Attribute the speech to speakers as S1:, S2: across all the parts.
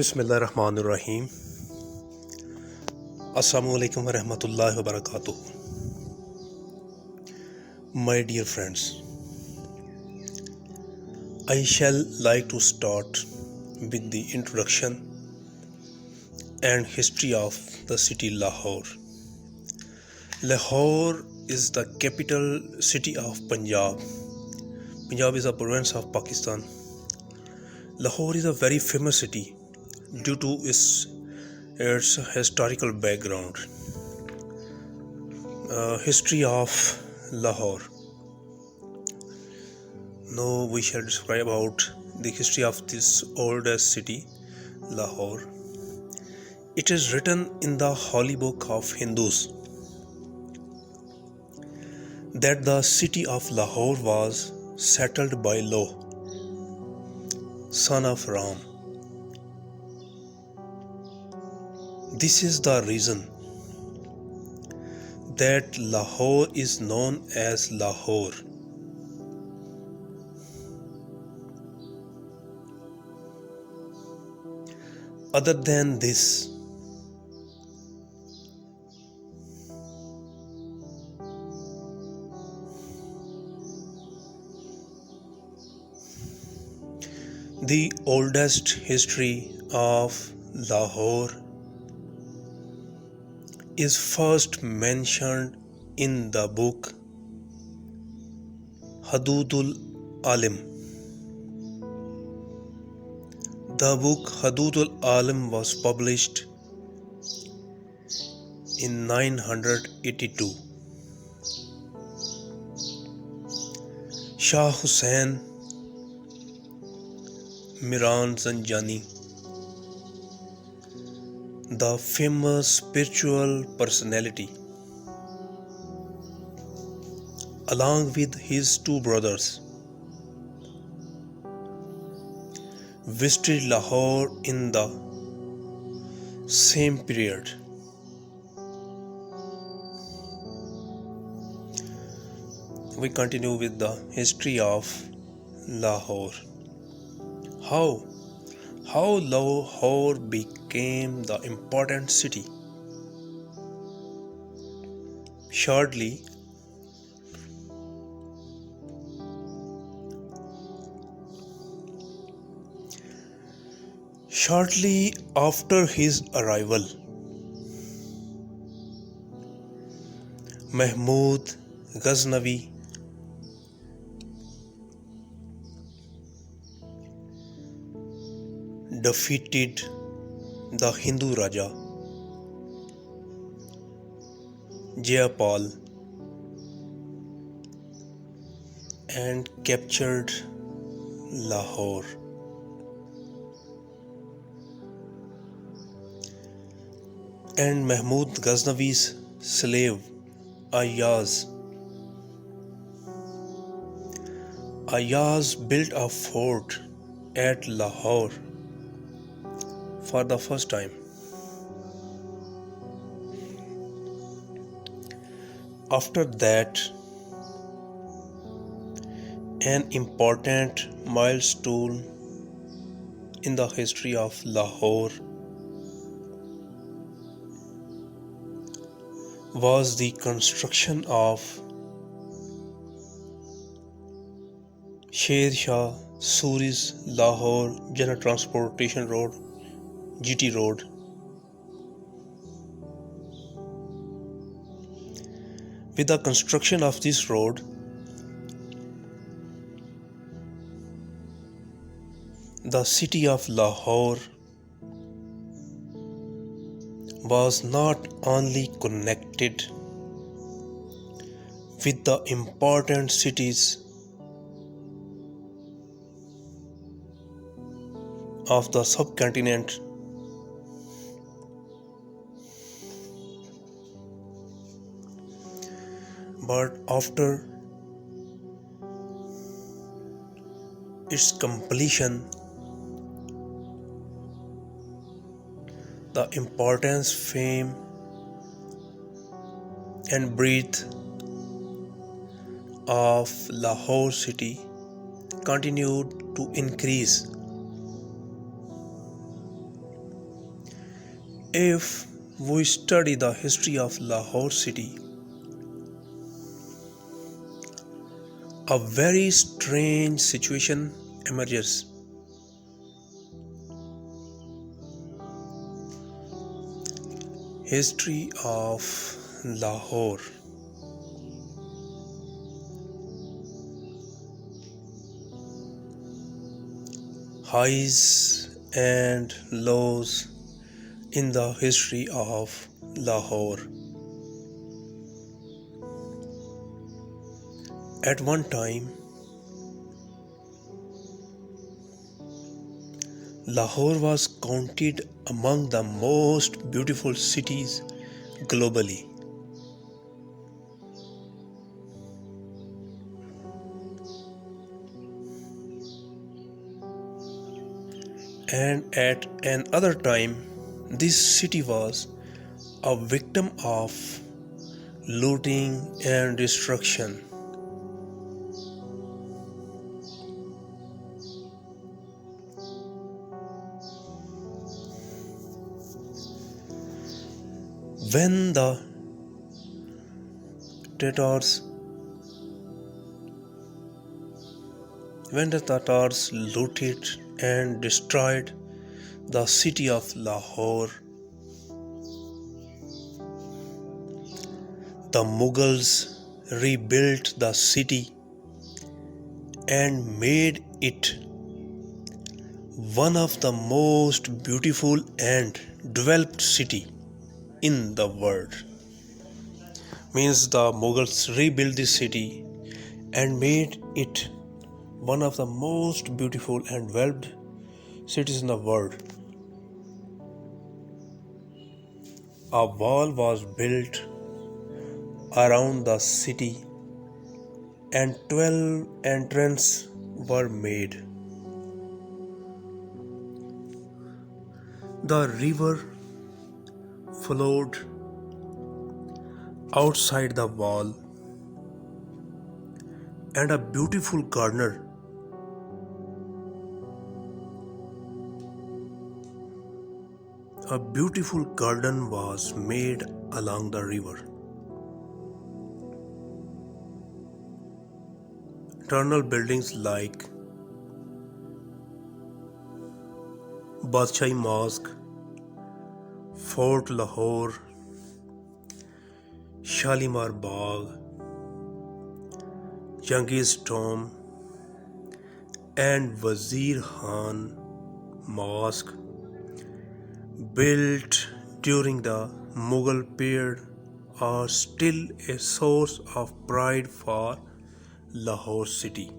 S1: Bismillahirrahmanirrahim. Assalamu alaikum wa rahmatullahi wa barakatuh. My dear friends, I shall like to start with the introduction and history of the city Lahore. Lahore is the capital city of Punjab. Punjab is a province of Pakistan. Lahore is a very famous city due to its historical background. History of Lahore. Now we shall describe about the history of this oldest city, Lahore. It is written in the holy book of Hindus that the city of Lahore was settled by Lo, son of Ram. This is the reason that Lahore is known as Lahore. Other than this, the oldest history of Lahore is first mentioned in the book Hududul Alim. The book Hududul Alim was published in 982. Shah Hussain Miran Zanjani, the famous spiritual personality, along with his two brothers, visited Lahore in the same period. We continue with the history of Lahore. How Lahore became the important city. Shortly after his arrival, Mahmud Ghaznavi defeated the Hindu Raja Jayapal and captured Lahore. And Mahmud Ghaznavi's slave Ayaz built a fort at Lahore for the first time. After that, an important milestone in the history of Lahore was the construction of Sher Shah Suri's Lahore General Transportation Road, GT Road. With the construction of this road, the city of Lahore was not only connected with the important cities of the subcontinent, but after its completion, the importance, fame, and breadth of Lahore city continued to increase. If we study the history of Lahore city, a very strange situation emerges. History of Lahore. Highs and lows in the history of Lahore. At one time, Lahore was counted among the most beautiful cities globally. And at another time, this city was a victim of looting and destruction. When the Tatars when the Tatars looted and destroyed the city of Lahore, the Mughals rebuilt the city and made it one of the most beautiful and developed city in the world. Means the Mughals rebuilt this city and made it one of the most beautiful and developed cities in the world. A wall was built around the city and 12 entrances were made. The river flowed outside the wall, and a beautiful garden was made along the river. Eternal buildings like Badshai Mosque, Fort Lahore, Shalimar Bagh, Jang's Tomb, and Wazir Khan Mosque, built during the Mughal period, are still a source of pride for Lahore city.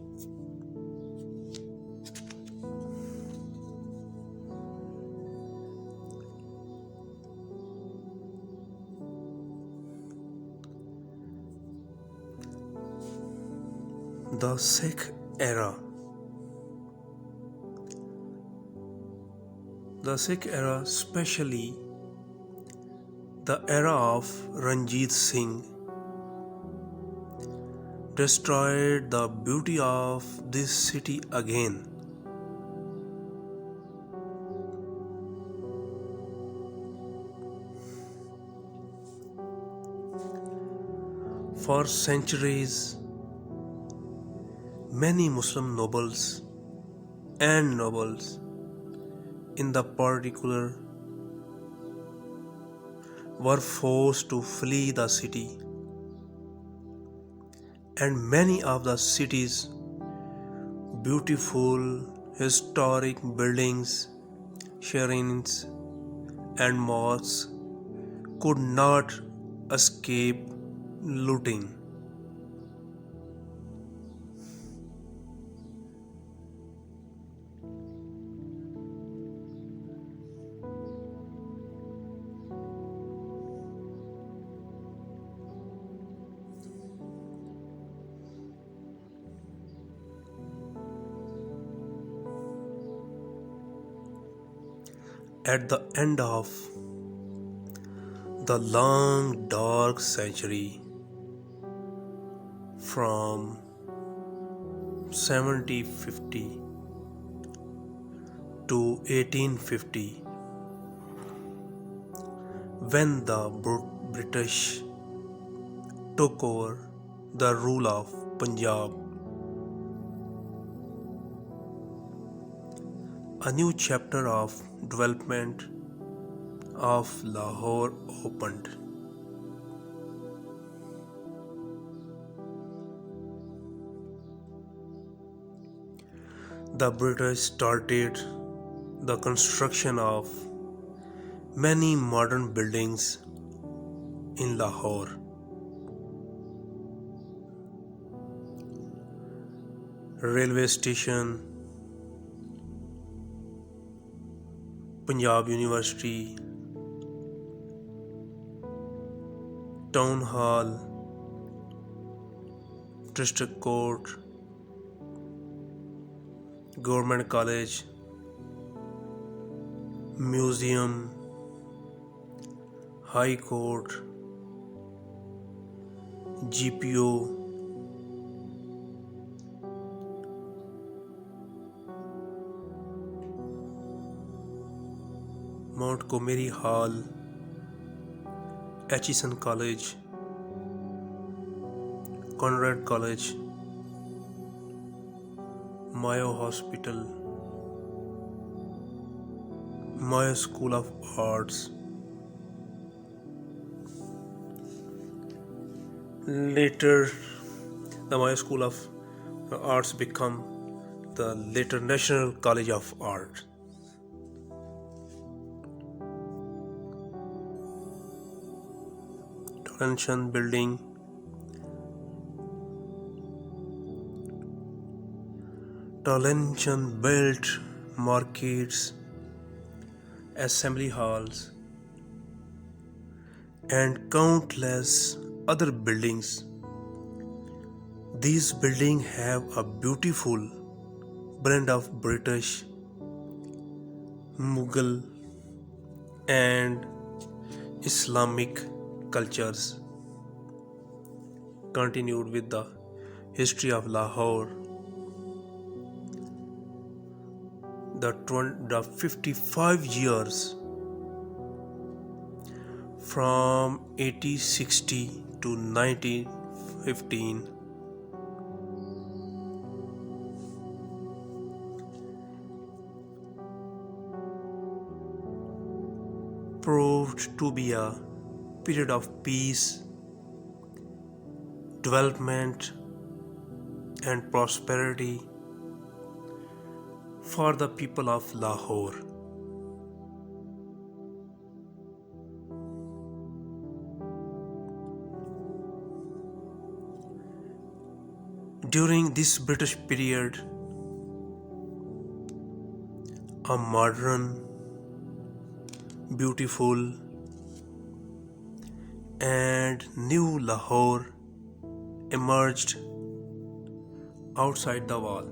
S1: The Sikh era. The Sikh era, especially the era of Ranjit Singh, destroyed the beauty of this city again. For centuries, many Muslim nobles and nobles in the particular were forced to flee the city, and many of the city's beautiful historic buildings, shrines, and mosques could not escape looting. At the end of the long dark century from 1750 to 1850, when the British took over the rule of Punjab, a new chapter of development of Lahore opened. The British started the construction of many modern buildings in Lahore. Railway station, Punjab University, Town Hall, District Court, Government College, Museum, High Court, GPO, Montgomery Hall, Atchison College, Conrad College, Mayo Hospital, Mayo School of Arts. Later, the Mayo School of Arts became the later National College of Art. Torrential Building, Torrential built markets, assembly halls, and countless other buildings. These buildings have a beautiful blend of British, Mughal, and Islamic cultures. Continued with the history of Lahore. The 55 years from 1860 to 1915 proved to be a period of peace, development, and prosperity for the people of Lahore. During this British period, a modern, beautiful, and new Lahore emerged outside the wall.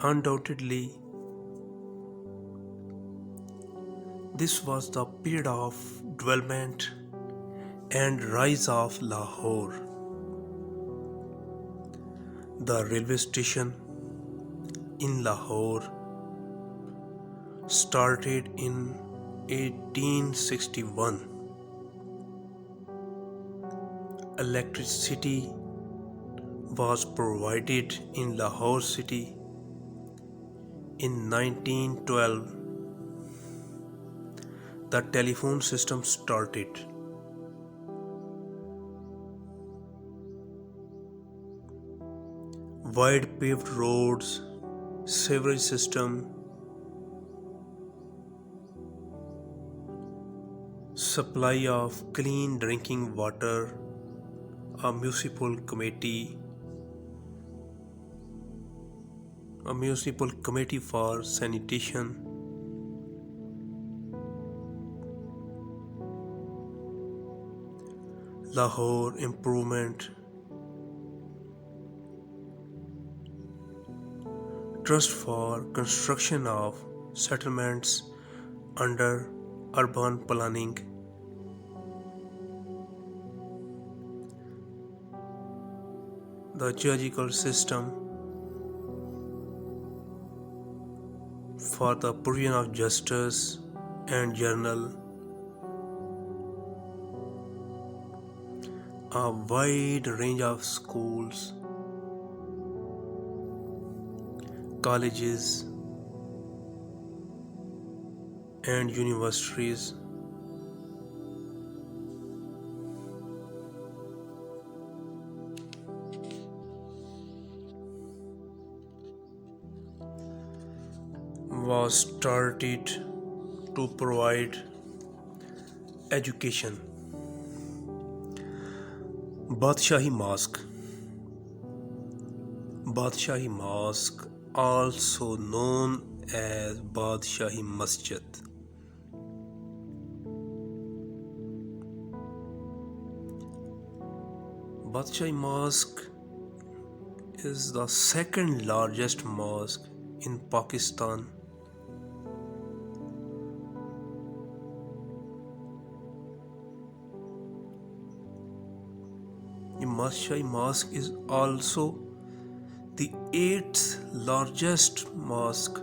S1: Undoubtedly, this was the period of development and rise of Lahore. The railway station in Lahore started in 1861. Electricity was provided in Lahore city in 1912. The telephone system started. Wide paved roads, sewerage system, supply of clean drinking water, a municipal committee for sanitation, Lahore improvement, trust for construction of settlements under urban planning, the judicial system for the provision of justice and journal, a wide range of schools, colleges, and universities was started to provide education. Badshahi Mosque. Badshahi Mosque, also known as Badshahi Masjid. Badshahi Mosque is the second largest mosque in Pakistan. The Badshahi Mosque is also the 8th largest mosque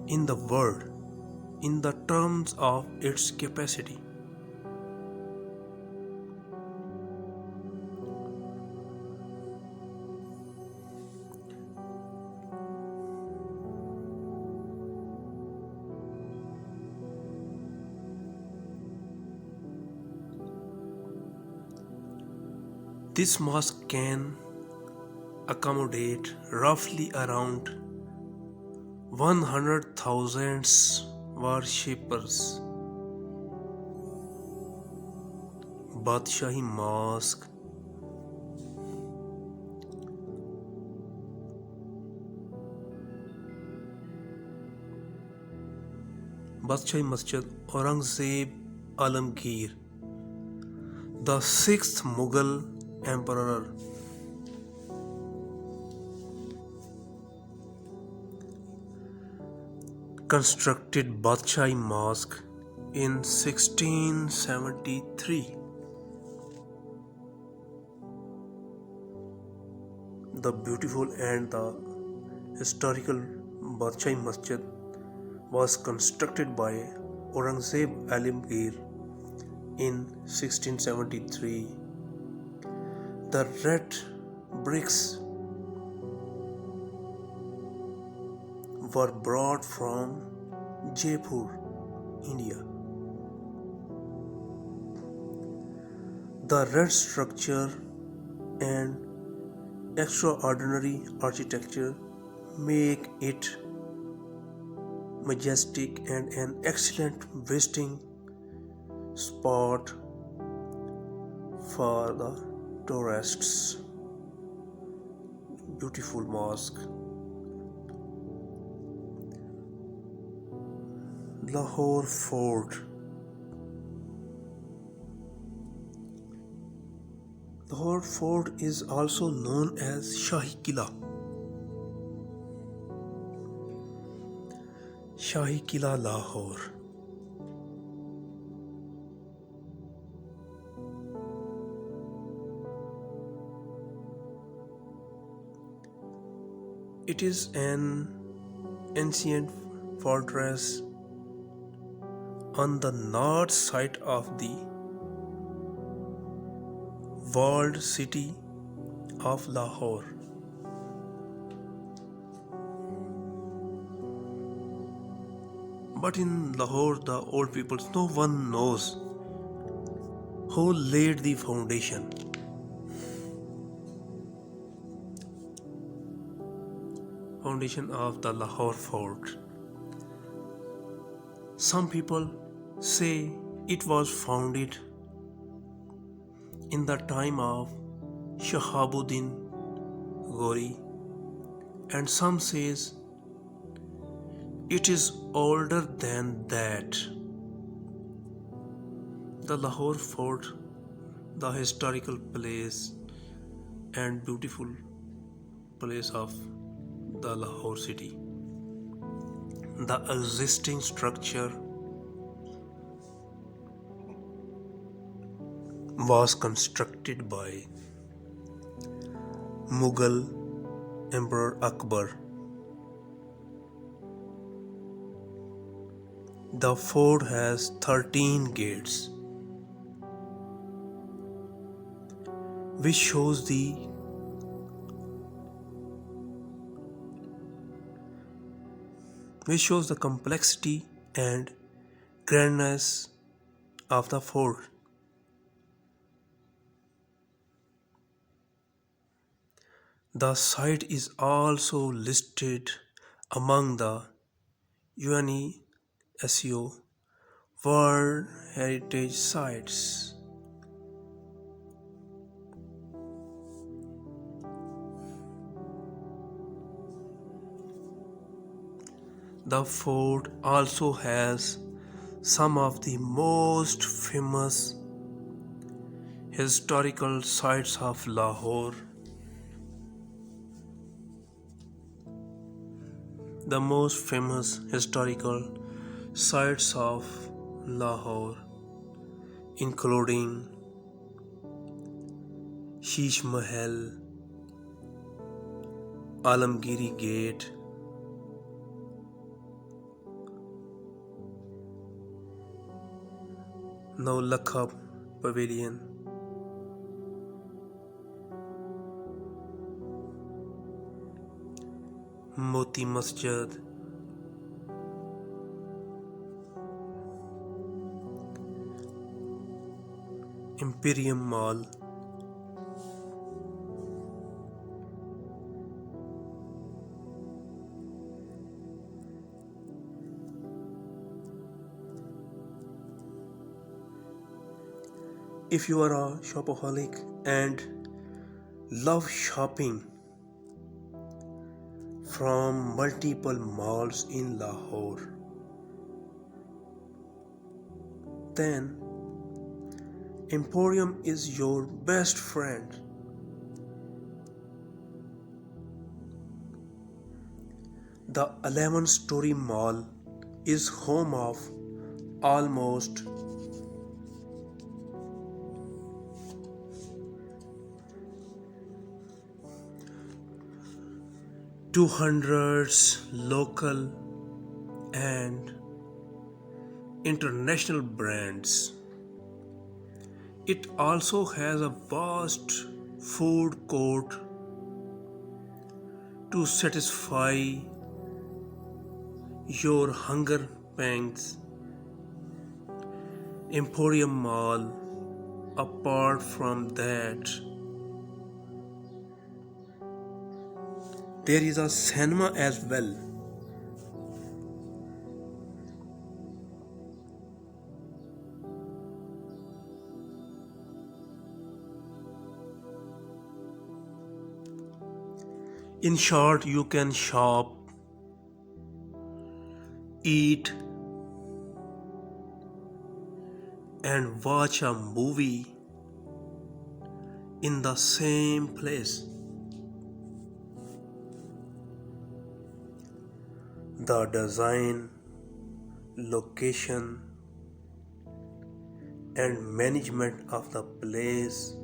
S1: in the world in the terms of its capacity. This mosque can accommodate roughly around 100,000 worshippers. Badshahi Mosque Badshahi Masjid Aurangzeb Alamgir, the 6th Mughal emperor, constructed Badshahi Mosque in 1673. The beautiful and the historical Badshahi Masjid was constructed by Aurangzeb Alamgir in 1673. The red bricks were brought from Jaipur, India. The red structure and extraordinary architecture make it majestic and an excellent visiting spot for the tourists. Beautiful mosque. Lahore Fort. Lahore Fort is also known as Shahi Qila. Shahi Qila Lahore. It is an ancient fortress on the north side of the walled city of Lahore. But in Lahore, the old people, no one knows who laid the foundation. Foundation of the Lahore Fort. Some people say it was founded in the time of Shahabuddin Ghori, and some says it is older than that. The Lahore Fort, the historical place and beautiful place of the Lahore city. The existing structure was constructed by Mughal Emperor Akbar. The fort has 13 gates, which shows the complexity and grandness of the fort. The site is also listed among the UNESCO World Heritage Sites. The fort also has some of the most famous historical sites of Lahore. The most famous historical sites of Lahore, including Sheesh Mahal, Alamgiri Gate, Naulakha Pavilion, Moti Masjid, Imperium Mall, If you are a shopaholic and love shopping from multiple malls in Lahore, then Emporium is your best friend. The 11-story mall is home of almost 200 local and international brands. It also has a vast food court to satisfy your hunger pangs. Emporium Mall. Apart from that, there is a cinema as well. In short, you can shop, eat, and watch a movie in the same place. The design, location, and management of the place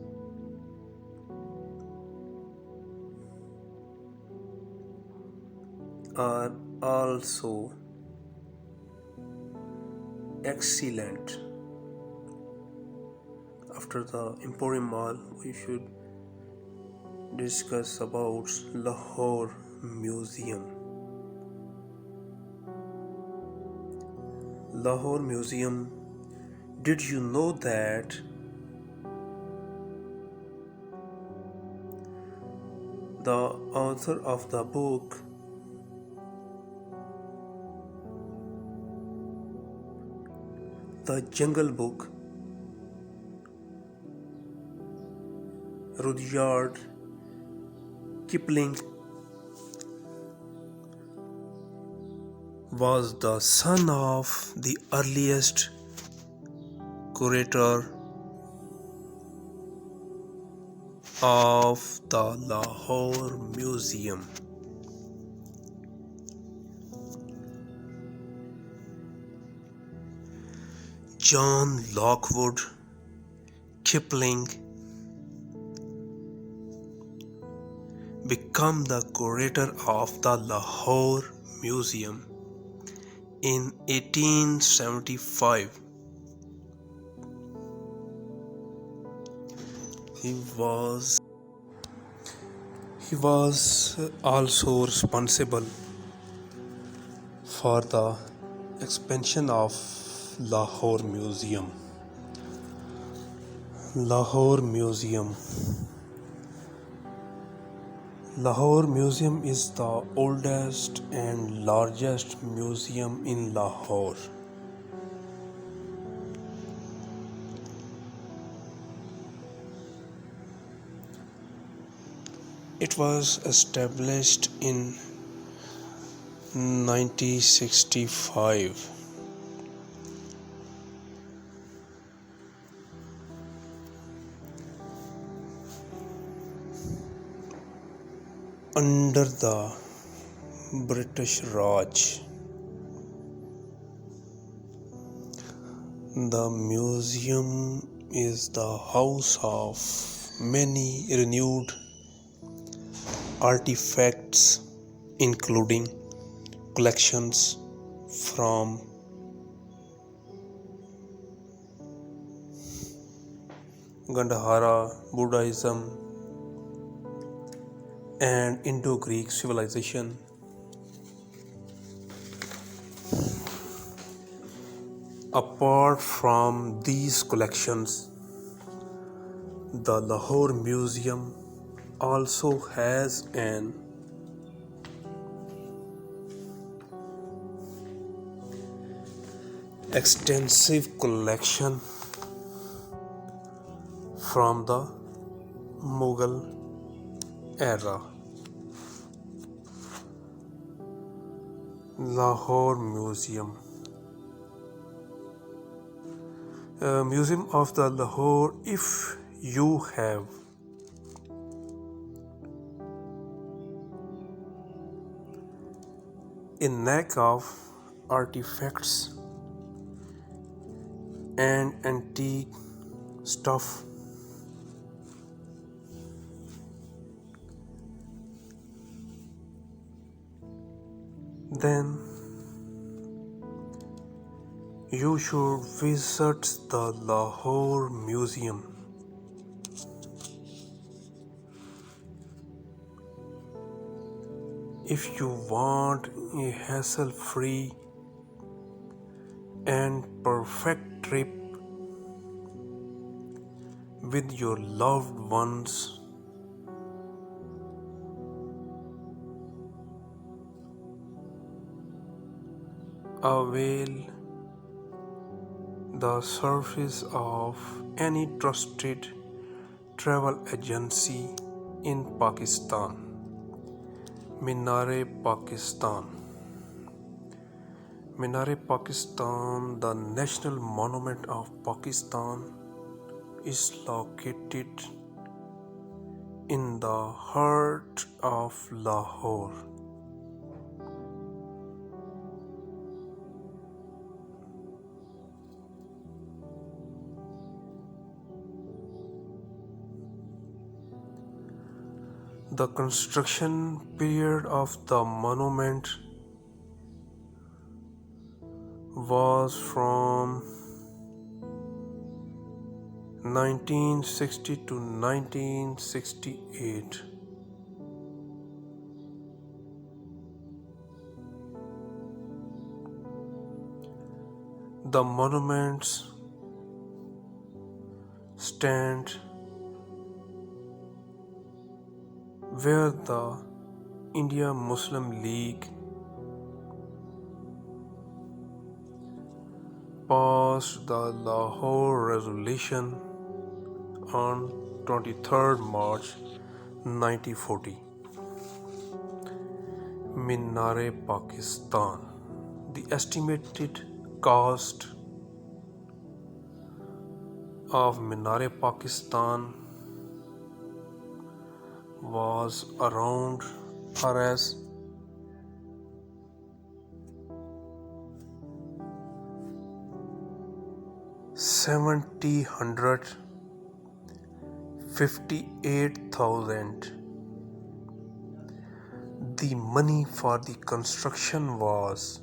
S1: are also excellent. After the Emporium Mall, we should discuss about Lahore Museum. Lahore Museum. Did you know that the author of the book The Jungle Book, Rudyard Kipling, was the son of the earliest curator of the Lahore Museum. John Lockwood Kipling became the curator of the Lahore Museum in 1875. He was he was also responsible for the expansion of Lahore Museum. Lahore Museum. Lahore Museum is the oldest and largest museum in Lahore. It was established in 1965 under the British Raj. The museum is the house of many renewed artifacts, including collections from Gandhara, Buddhism, and Indo-Greek civilization. Apart from these collections, the Lahore Museum also has an extensive collection from the Mughal era. Lahore Museum. Museum of the Lahore. If you have a knack of artifacts and antique stuff, then you should visit the Lahore Museum. If you want a hassle-free and perfect trip with your loved ones, avail the service of any trusted travel agency in Pakistan. Pakistan. Pakistan, the national monument of Pakistan, is located in the heart of Lahore. The construction period of the monument was from 1960 to 1968. The monuments stand where the India Muslim League passed the Lahore Resolution on 23rd March 1940. Pakistan. The estimated cost of Pakistan was around Rs 758,000 The money for the construction was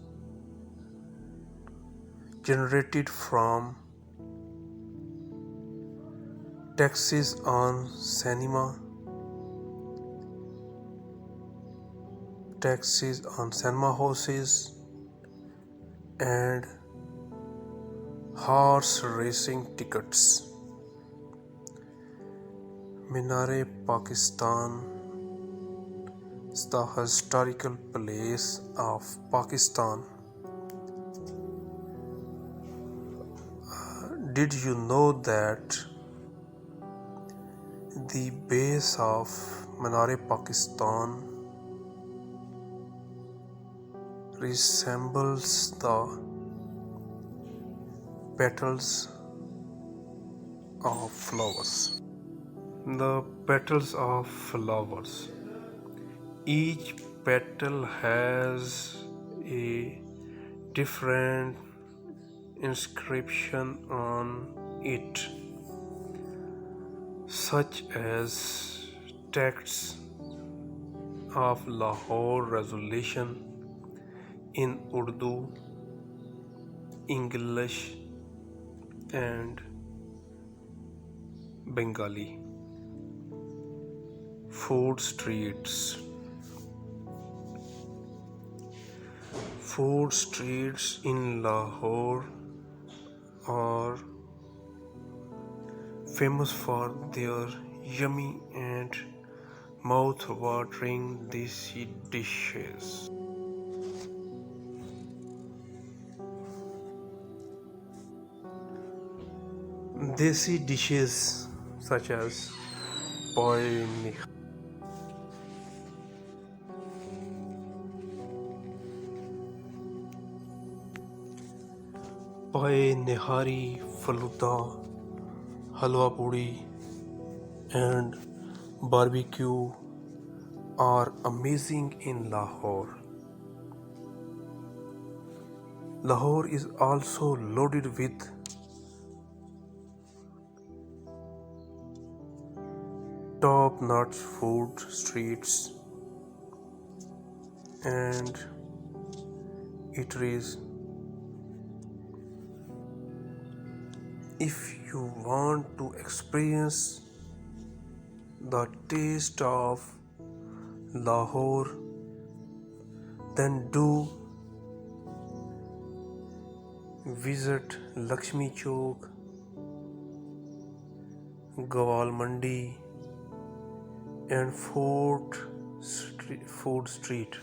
S1: generated from taxes on cinema houses, and horse racing tickets. Minar-e-Pakistan is the historical place of Pakistan. Did you know that the base of Minar-e-Pakistan resembles the petals of flowers? The petals of flowers. Each petal has a different inscription on it, such as texts of Lahore Resolution in Urdu, English, and Bengali. Food streets. Food streets in Lahore are famous for their yummy and mouth-watering desi dishes. Desi dishes such as poi nihari, faluda, halwa puri, and barbecue are amazing in Lahore. Lahore is also loaded with top-notch food streets and eateries. If you want to experience the taste of Lahore, then do visit Lakshmi Chowk, Gawal Mandi, and Food Street.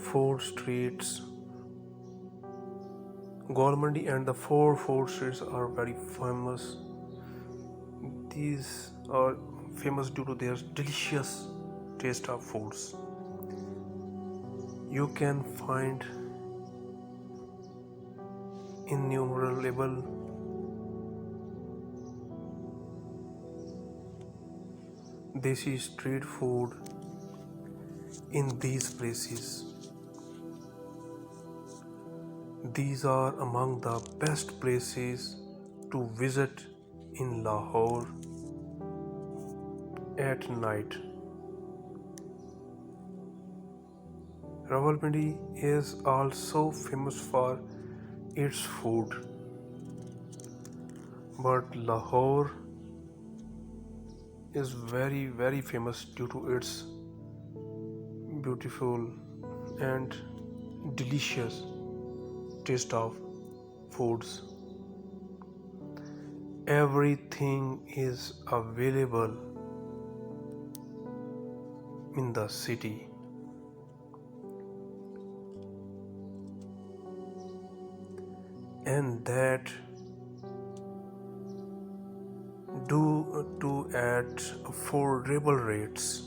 S1: Food streets. Gawal Mandi and the four food streets are very famous. These are famous due to their delicious taste of foods. You can find innumerable desi street food in these places. These are among the best places to visit in Lahore at night. Rawalpindi is also famous for its food, but Lahore is very famous due to its beautiful and delicious taste of foods. Everything is available in the city. And that due to at affordable rates.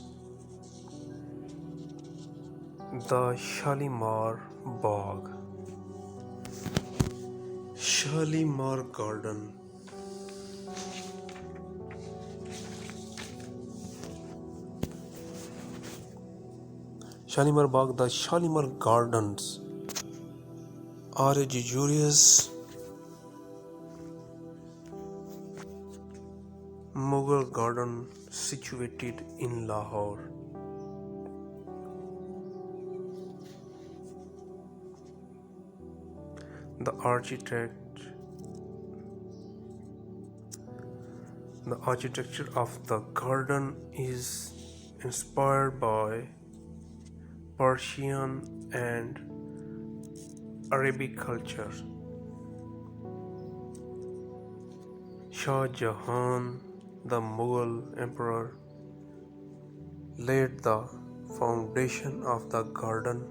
S1: The Shalimar Bagh. Shalimar Garden. Shalimar Bagh, the Shalimar Gardens are a luxurious Mughal garden situated in Lahore. The architect the architecture of the garden is inspired by Persian and Arabic culture. Shah Jahan, the Mughal emperor, laid the foundation of the garden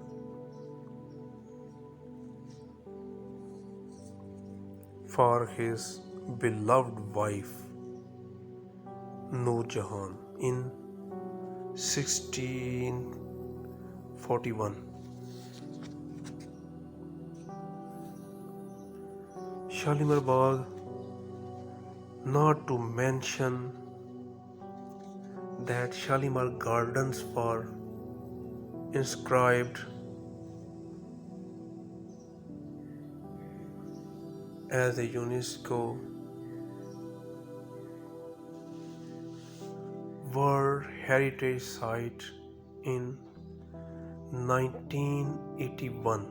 S1: for his beloved wife Noor Jahan in 1641. Shalimar Bagh, not to mention that Shalimar Gardens were inscribed as a UNESCO World Heritage Site in 1981.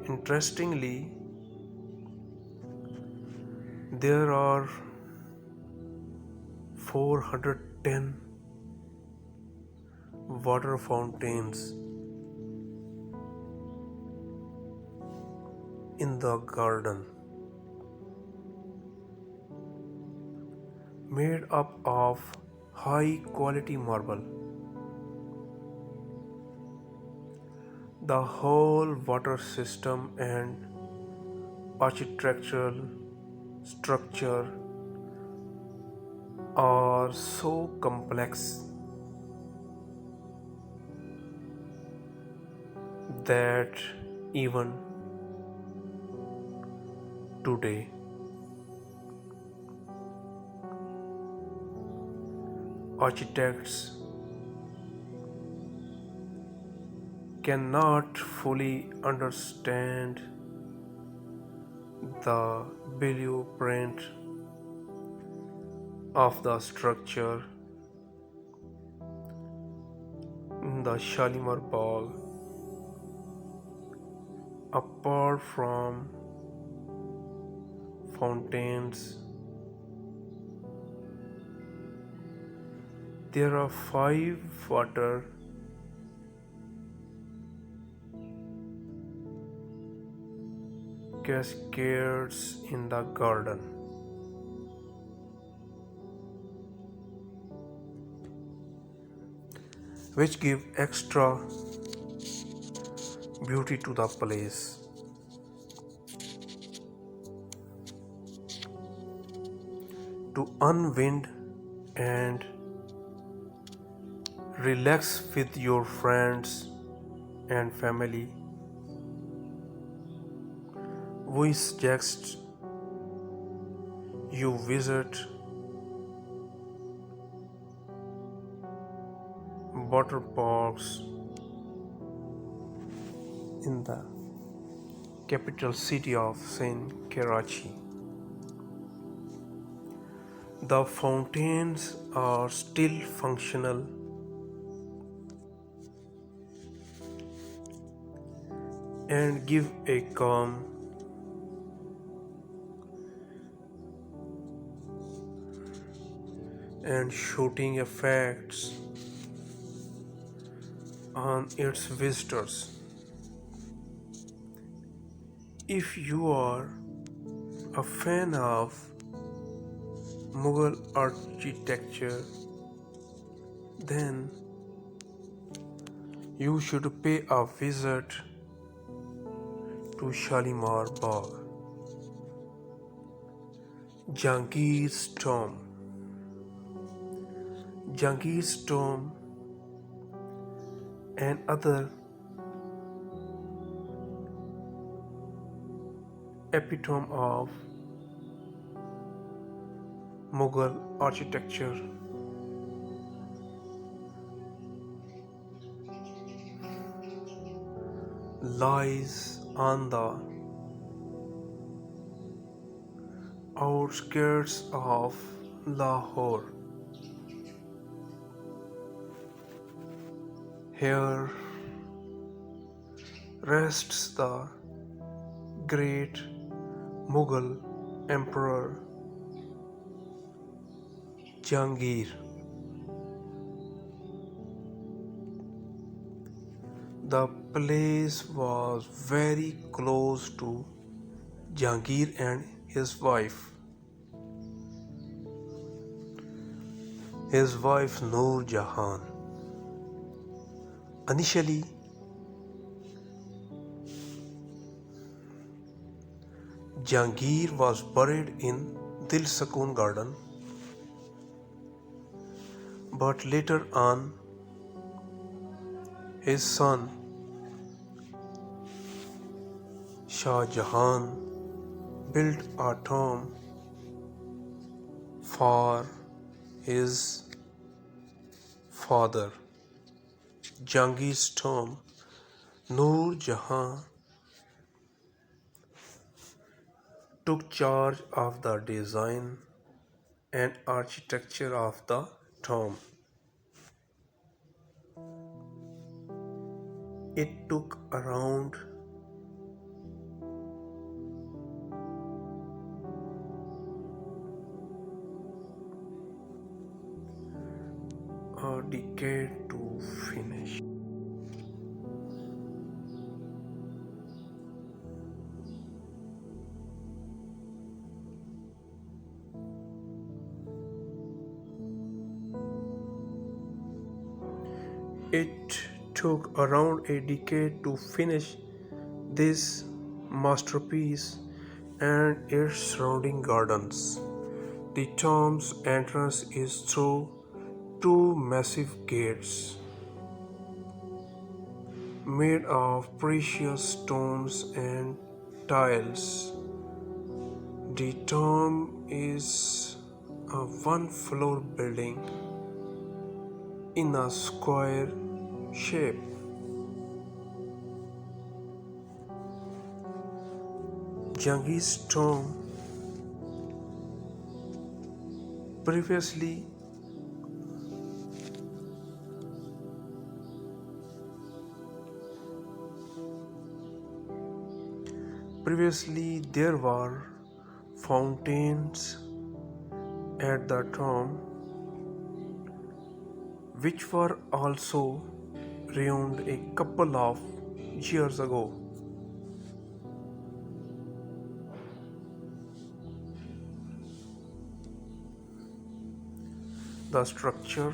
S1: Interestingly, there are 410 water fountains in the garden, made up of high quality marble. The whole water system and architectural structure are so complex that even today architects cannot fully understand the blueprint of the structure in the Shalimar Bagh. Apart from fountains, there are 5 water cascades in the garden, which give extra beauty to the place. To unwind and relax with your friends and family, we suggest you visit water parks in the capital city of Saint Karachi. The fountains are still functional and give a calm and shooting effects on its visitors. If you are a fan of Mughal architecture, then you should pay a visit to Shalimar Bagh. Jahangir's tomb. Jahangir's tomb and other epitome of Mughal architecture lies on the outskirts of Lahore. Here rests the great Mughal Emperor Jahangir. The place was very close to Jahangir and his wife. His wife Noor Jahan. Initially, Jahangir was buried in Dil Sakun Garden, but later on, his son Shah Jahan built a tomb for his father. Jahangir's tomb. Noor Jahan took charge of the design and architecture of the tomb. It took around a decade to finish. It took around a decade to finish this masterpiece and its surrounding gardens. The tomb's entrance is through two massive gates made of precious stones and tiles. The tomb is a one-floor building in a square shape. Jahangir's tomb previously there were fountains at the tomb which were also ruined a couple of years ago. The structure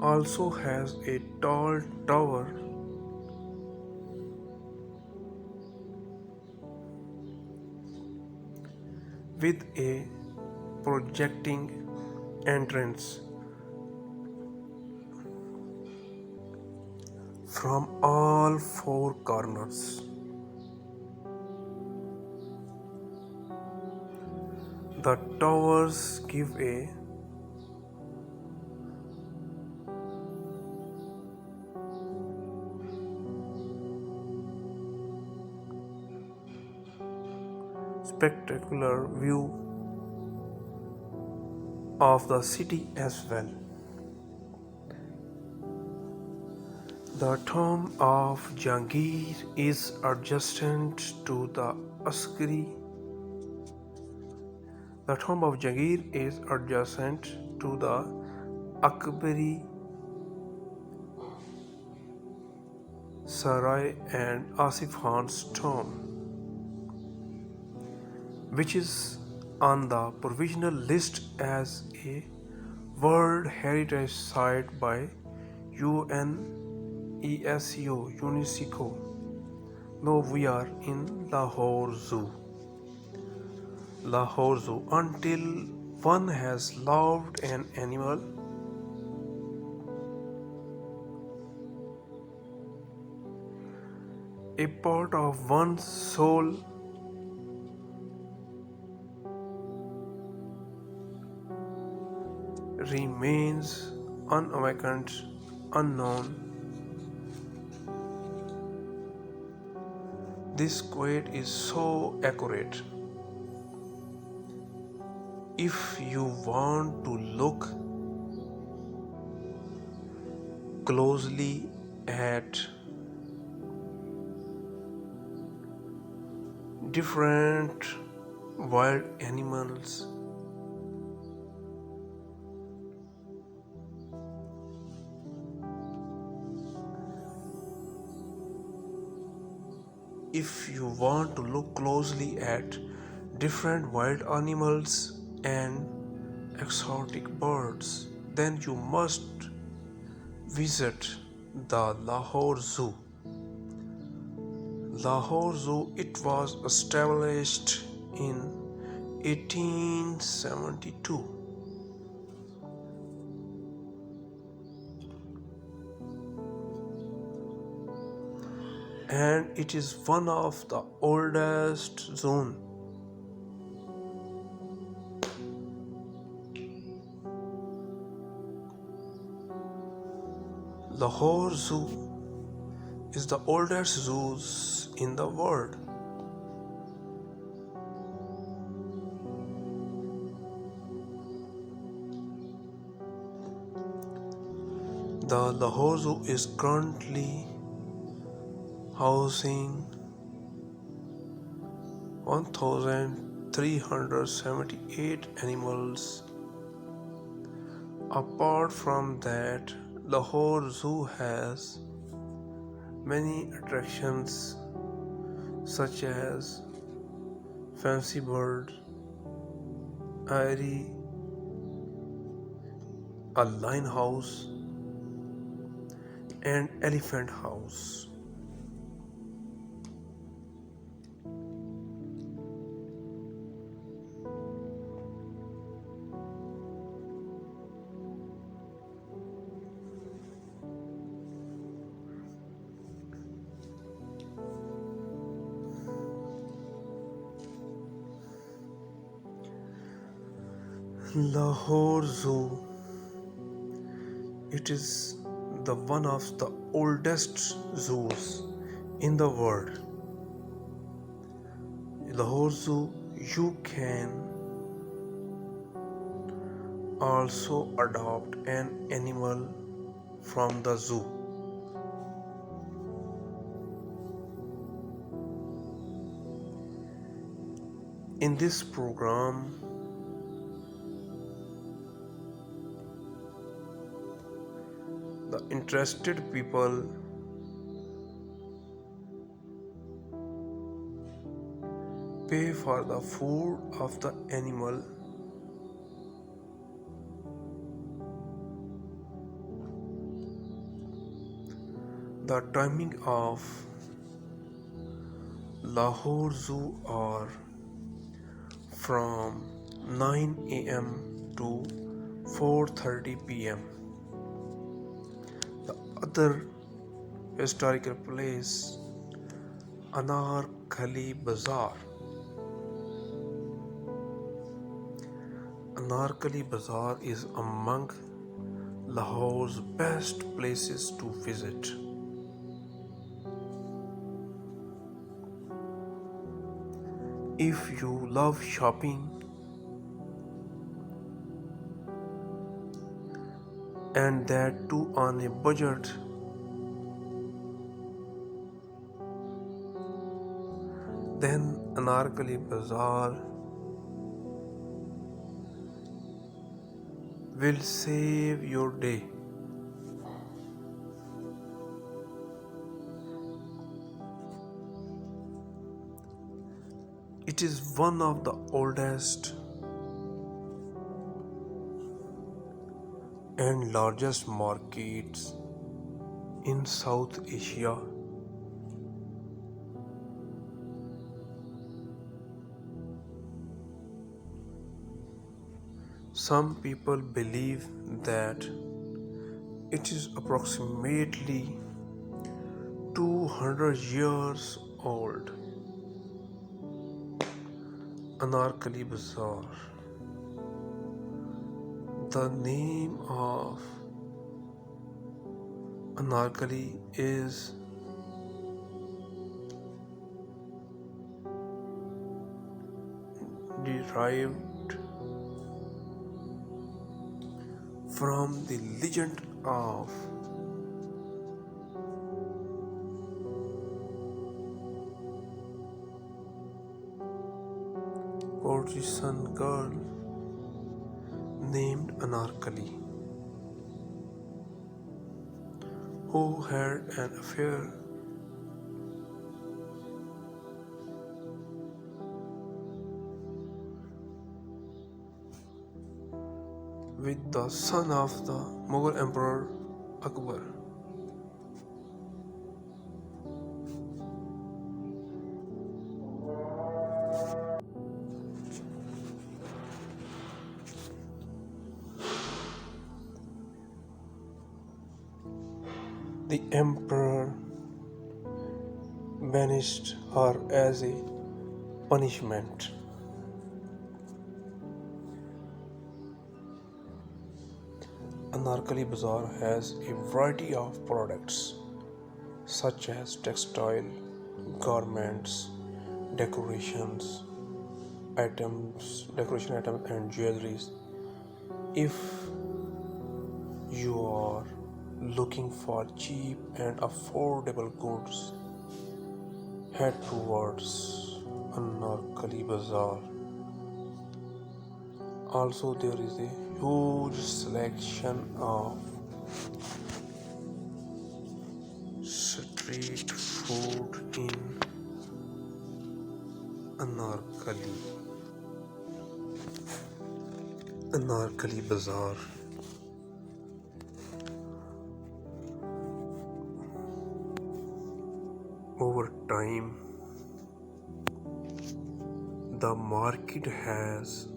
S1: also has a tall tower with a projecting entrance from all four corners. The towers give a spectacular view of the city as well. The tomb of Jahangir is adjacent to the Askari. The tomb of Jahangir is adjacent to the Akbari Sarai and Asif Khan's tomb, which is on the provisional list as a World Heritage Site by UNESCO. Now we are in Lahore Zoo. Until one has loved an animal, a part of one's soul remains unawakened, unknown. This quote is so accurate. If you want to look closely at different wild animals, if you want to look closely at different wild animals and exotic birds, then you must visit the Lahore Zoo. Lahore Zoo, it was established in 1872 and it is one of the oldest zoos. Lahore Zoo is the oldest zoos in the world. The Lahore Zoo is currently housing 1,378 animals. Apart from that, Lahore Zoo has many attractions such as fancy bird, airy, a lion house, and elephant house. Lahore Zoo, it is the one of the oldest zoos in the world. Lahore Zoo, you can also adopt an animal from the zoo. In this program, the interested people pay for the food of the animal. The timing of Lahore Zoo are from 9 a.m. to 4:30 p.m. The other historical place, Anarkali Bazaar. Anarkali Bazaar is among Lahore's best places to visit. If you love shopping and that too on a budget, then Anarkali Bazaar will save your day. It is one of the oldest and largest markets in South Asia. Some people believe that it is approximately 200 years old. Anarkali Bazaar. The name of Anarkali is derived from the legend of courtesan girl named Anarkali, who had an affair with the son of the Mughal Emperor Akbar. The emperor banished her as a punishment. Anarkali Bazaar has a variety of products such as textile, garments, decorations, decoration items and jewelries. If you are looking for cheap and affordable goods, head towards Anarkali Bazaar. Also, there is a huge selection of street food in Anarkali Bazaar. Over time, the market has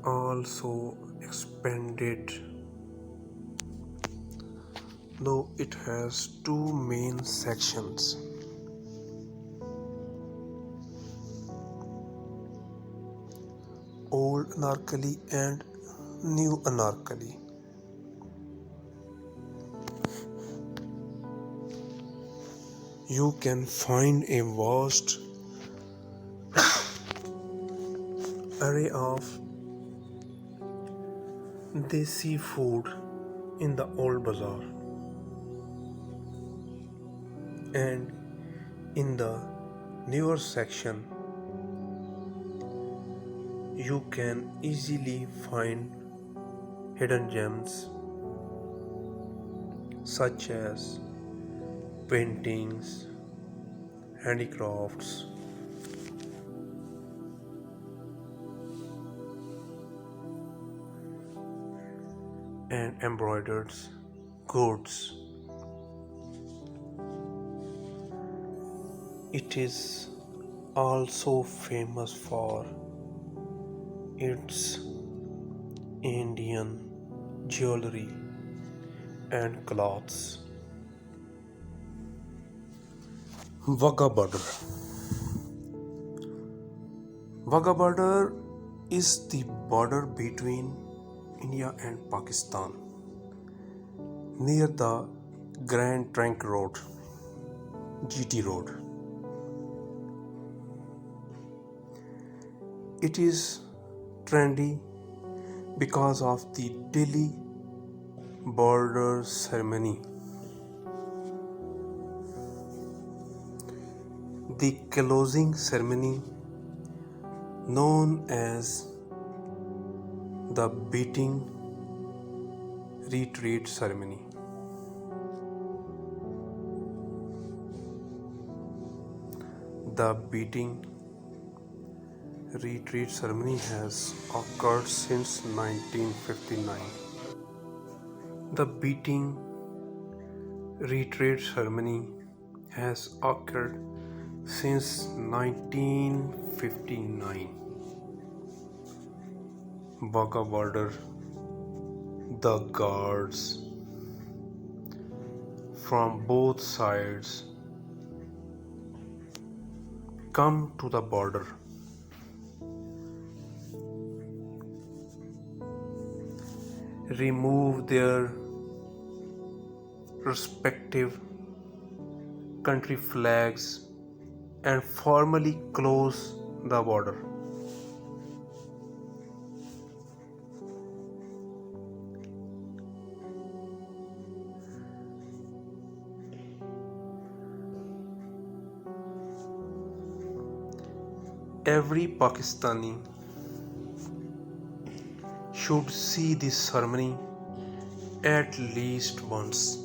S1: also expanded, though it has two main sections. Old Anarkali and New Anarkali. You can find a vast array of desi food in the old bazaar, and in the newer section you can easily find hidden gems such as paintings, handicrafts, and embroidered goods. It is also famous for its Indian jewelry and cloths. Wagah border. Wagah border is the border between India and Pakistan near the Grand Trunk Road, GT Road. It is trendy because of the daily border ceremony. The closing ceremony, known as the beating retreat ceremony. The beating retreat ceremony has occurred since 1959. The beating retreat ceremony has occurred since 1959. Wagah border, the guards from both sides come to the border. Remove their respective country flags and formally close the border. Every Pakistani should see this ceremony at least once.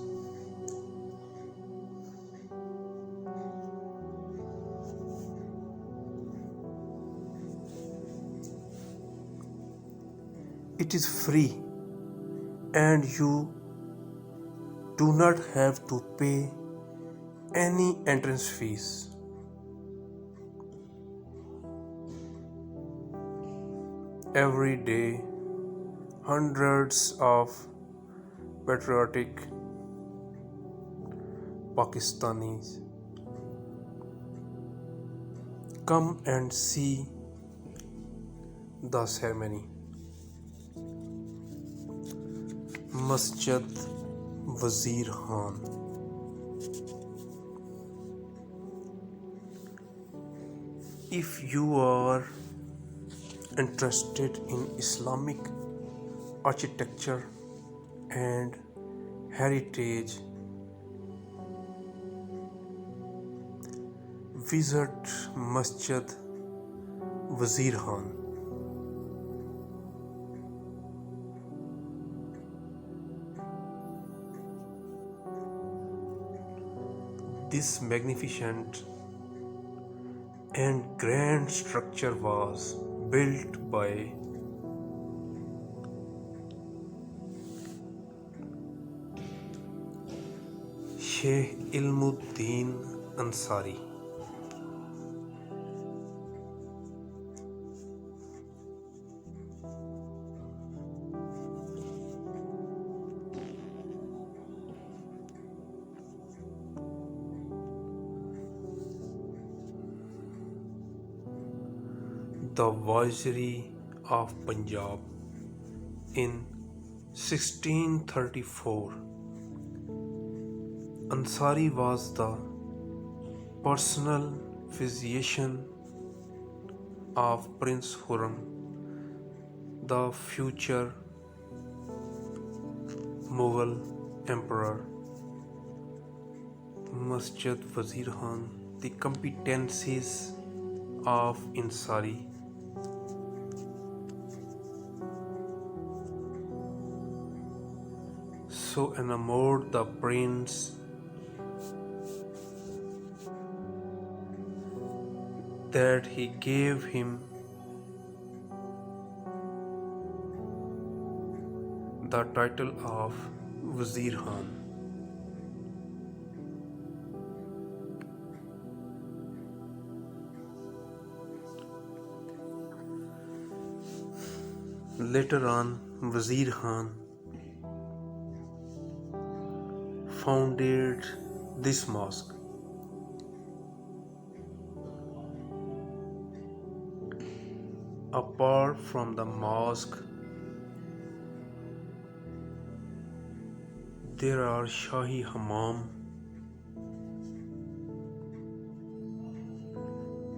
S1: It is free and you do not have to pay any entrance fees. Every day, hundreds of patriotic Pakistanis come and see the ceremony. Masjid Wazir Khan. If you are interested in Islamic architecture and heritage, visit Masjid Wazir Khan. This magnificent and grand structure was built by Sheikh Ilmuddin Ansari. The Viceroy of Punjab in 1634. Ansari was the personal physician of Prince Khurram, the future Mughal Emperor. Masjid Wazir Khan. The competencies of Ansari. So enamored the prince that he gave him the title of Wazir Khan. Later on, Wazir Khan founded this mosque. Apart from the mosque, there are Shahi Hammam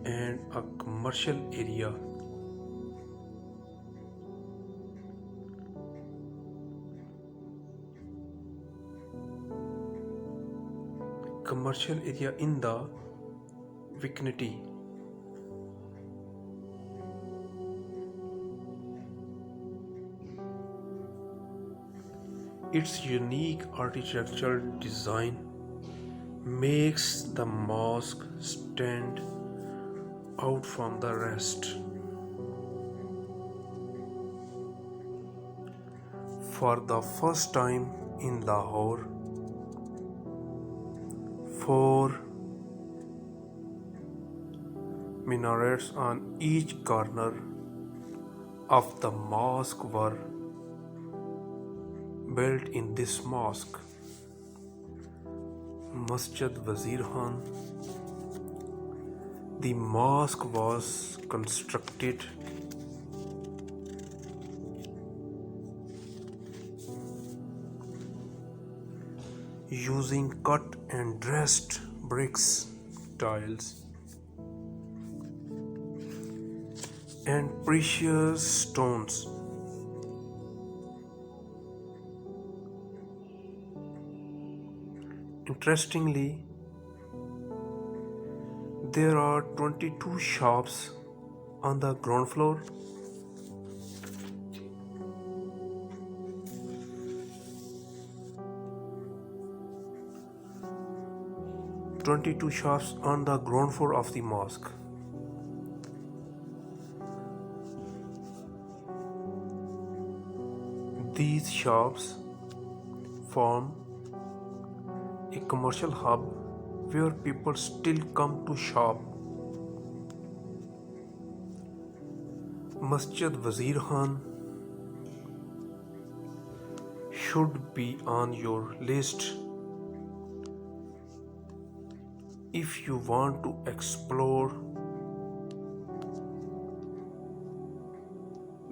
S1: and a commercial area. Commercial area in the vicinity. Its unique architectural design makes the mosque stand out from the rest. For the first time in Lahore, 4 minarets on each corner of the mosque were built in this mosque. Masjid Wazir Khan. The mosque was constructed using cut and dressed bricks, tiles, and precious stones. Interestingly, there are 22 shops On the ground floor, 22 shops on the ground floor of the mosque. These shops form a commercial hub where people still come to shop. Masjid Wazir Khan should be on your list if you want to explore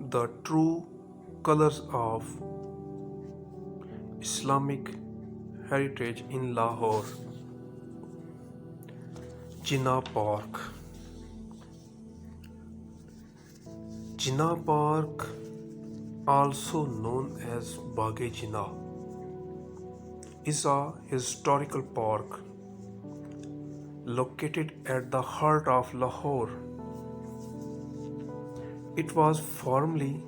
S1: the true colors of Islamic heritage in Lahore. Jinnah Park. Jinnah Park, also known as Baghe Jinnah, is a historical park located at the heart of Lahore. It was formerly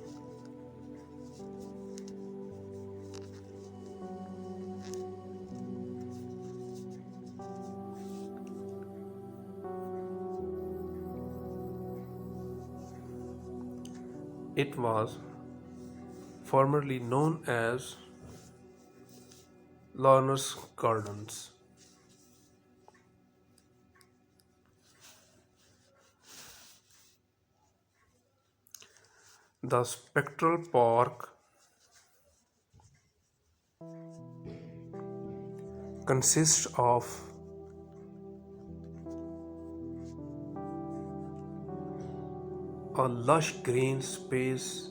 S1: known as Lawrence Gardens. The Spectral Park consists of a lush green space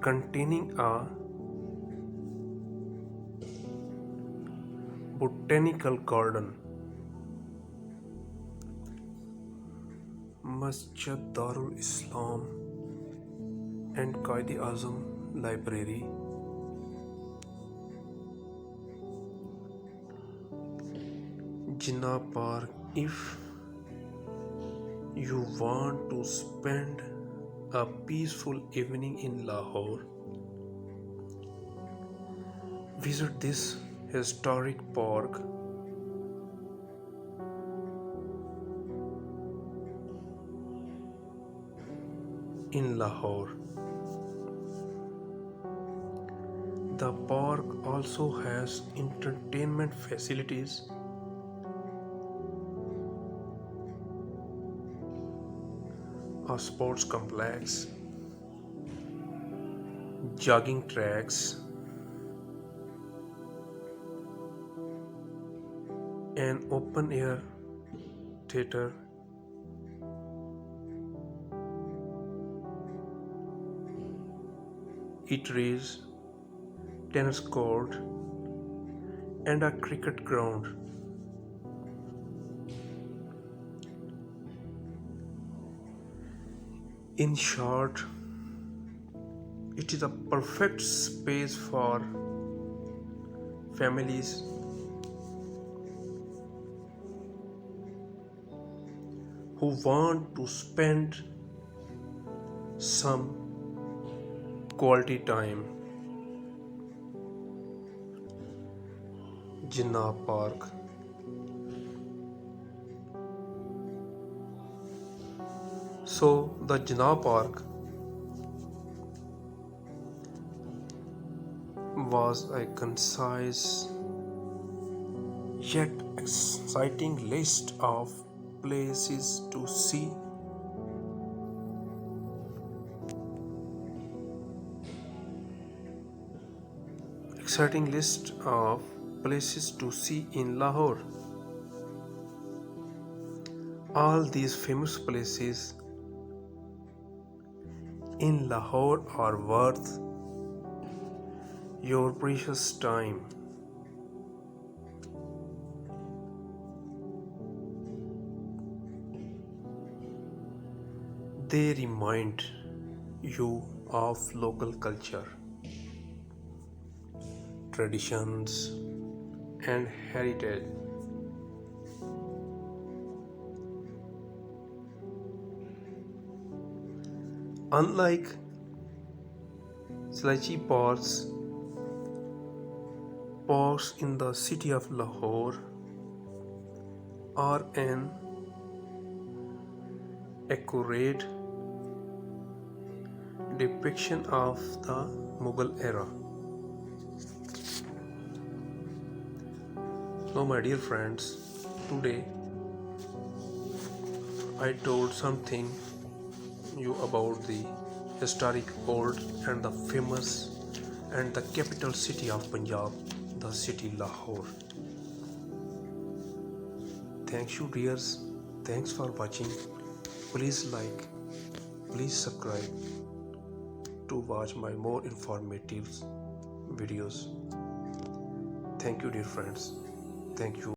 S1: containing a botanical garden, Masjid Darul Islam and Qaid-e-Azam Library, Jinnah Park. If you want to spend a peaceful evening in Lahore, visit this historic park. In Lahore, the park also has entertainment facilities, a sports complex, jogging tracks, an open air theater, eateries, tennis court, and a cricket ground. In short, it is a perfect space for families who want to spend some quality time. Jinnah Park. So the Jinnah Park was a concise yet exciting list of places to see. Exciting list of places to see in Lahore. All these famous places in Lahore are worth your precious time. They remind you of local culture, traditions, and heritage. Unlike Selachi parks in the city of Lahore are an accurate depiction of the Mughal era. So my dear friends, today I told something you about the historic old and the famous and the capital city of Punjab, the city Lahore. Thank you dears, thanks for watching. Please like, please subscribe to watch my more informative videos. Thank you dear friends, thank you.